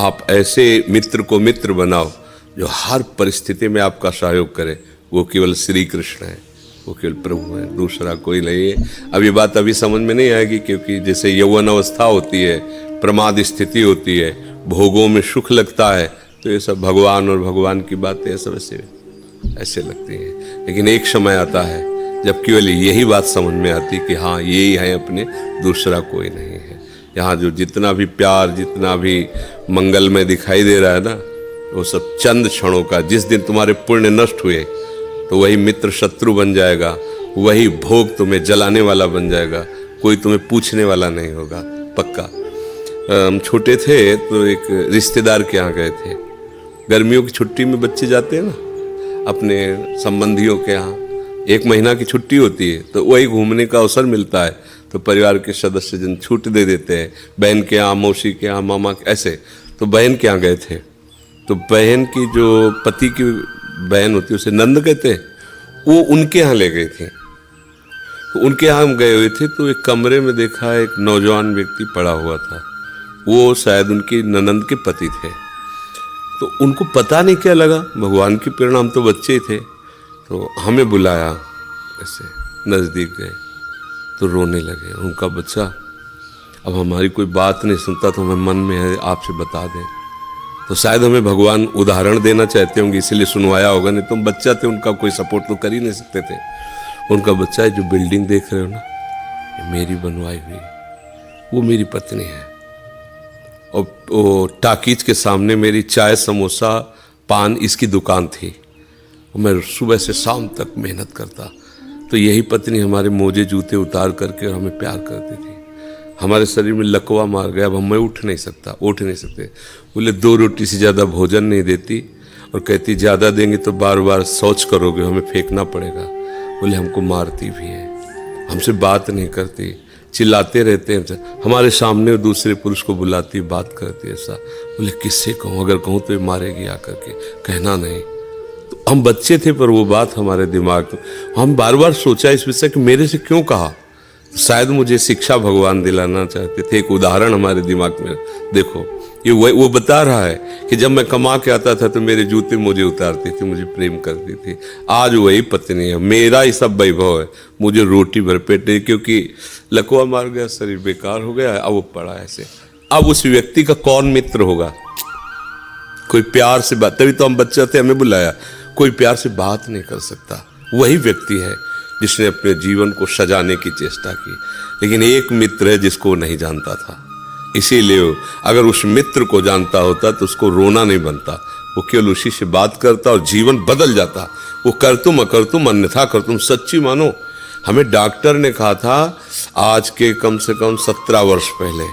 आप ऐसे मित्र को मित्र बनाओ जो हर परिस्थिति में आपका सहयोग करे। वो केवल श्री कृष्ण है, वो केवल प्रभु है, दूसरा कोई नहीं है। अब ये बात अभी समझ में नहीं आएगी, क्योंकि जैसे यौवन अवस्था होती है, प्रमाद स्थिति होती है, भोगों में सुख लगता है, तो ये सब भगवान और भगवान की बातें सब ऐसे लगती हैं। लेकिन एक समय आता है जब केवल यही बात समझ में आती कि हाँ यही है अपने, दूसरा कोई नहीं है। यहाँ जो जितना भी प्यार, जितना भी मंगल में दिखाई दे रहा है ना, वो सब चंद क्षणों का। जिस दिन तुम्हारे पुण्य नष्ट हुए तो वही मित्र शत्रु बन जाएगा, वही भोग तुम्हें जलाने वाला बन जाएगा, कोई तुम्हें पूछने वाला नहीं होगा, पक्का। हम छोटे थे तो एक रिश्तेदार के यहाँ गए थे। गर्मियों की छुट्टी में बच्चे जाते हैं ना अपने संबंधियों के यहाँ, 1 महीना की छुट्टी होती है, तो वही घूमने का अवसर मिलता है। तो परिवार के सदस्य जन छूट दे देते हैं, बहन के यहाँ, मौसी के यहाँ, मामा के, ऐसे। तो बहन के यहाँ गए थे, तो बहन की जो पति की बहन होती है उसे नंद कहते हैं, वो उनके यहाँ ले गई थी। तो उनके यहाँ हम गए हुए थे, तो एक कमरे में देखा एक नौजवान व्यक्ति पड़ा हुआ था। वो शायद उनकी ननंद के पति थे। तो उनको पता नहीं क्या लगा, भगवान की प्रेरणा, हम तो बच्चे ही थे, तो हमें बुलाया, ऐसे नज़दीक गए तो रोने लगे। उनका बच्चा अब हमारी कोई बात नहीं सुनता, तो हमें मन में है आपसे बता दें। तो शायद हमें भगवान उदाहरण देना चाहते होंगे, इसलिए सुनवाया होगा, नहीं तो हम बच्चा थे, उनका कोई सपोर्ट तो कर ही नहीं सकते थे। उनका बच्चा है, जो बिल्डिंग देख रहे हो ना, ये मेरी बनवाई हुई, वो मेरी पत्नी है। और वो टाकीज के सामने मेरी चाय, समोसा, पान, इसकी दुकान थी। मैं सुबह से शाम तक मेहनत करता, तो यही पत्नी हमारे मोजे जूते उतार करके और हमें प्यार करती थी। हमारे शरीर में लकवा मार गया, अब मैं उठ नहीं सकते। बोले 2 रोटी से ज़्यादा भोजन नहीं देती, और कहती ज़्यादा देंगे तो बार बार शौच करोगे, हमें फेंकना पड़ेगा। बोले हमको मारती भी है, हमसे बात नहीं करती, चिल्लाते रहते हैं, हमारे सामने दूसरे पुरुष को बुलाती, बात करती ऐसा। बोले किससे कहूँ, अगर कहूँ तो ये मारेगी आकर के, कहना नहीं। तो हम बच्चे थे, पर वो बात हमारे दिमाग में, हम बार बार सोचा इस विषय कि मेरे से क्यों कहा। शायद मुझे शिक्षा भगवान दिलाना चाहते थे, एक उदाहरण हमारे दिमाग में। देखो ये वो बता रहा है कि जब मैं कमा के आता था तो मेरे जूते मुझे उतारती थी, मुझे प्रेम करती थी। आज वही पत्नी है, मेरा ही सब वैभव है, मुझे रोटी भर पेट नहीं, क्योंकि लकवा मार गया, शरीर बेकार हो गया, अब वो पड़ा ऐसे। अब उस व्यक्ति का कौन मित्र होगा? कोई प्यार से बात, तभी तो हम बच्चे थे, हमें बुलाया, कोई प्यार से बात नहीं कर सकता। वही व्यक्ति है जिसने अपने जीवन को सजाने की चेष्टा की। लेकिन एक मित्र है जिसको वो नहीं जानता था, इसीलिए अगर उस मित्र को जानता होता तो उसको रोना नहीं बनता, वो केवल उसी से बात करता और जीवन बदल जाता। वो कर तुम अकर तुम अन्यथा कर तुम, सच्ची मानो। हमें डॉक्टर ने कहा था आज के कम से कम 17 वर्ष पहले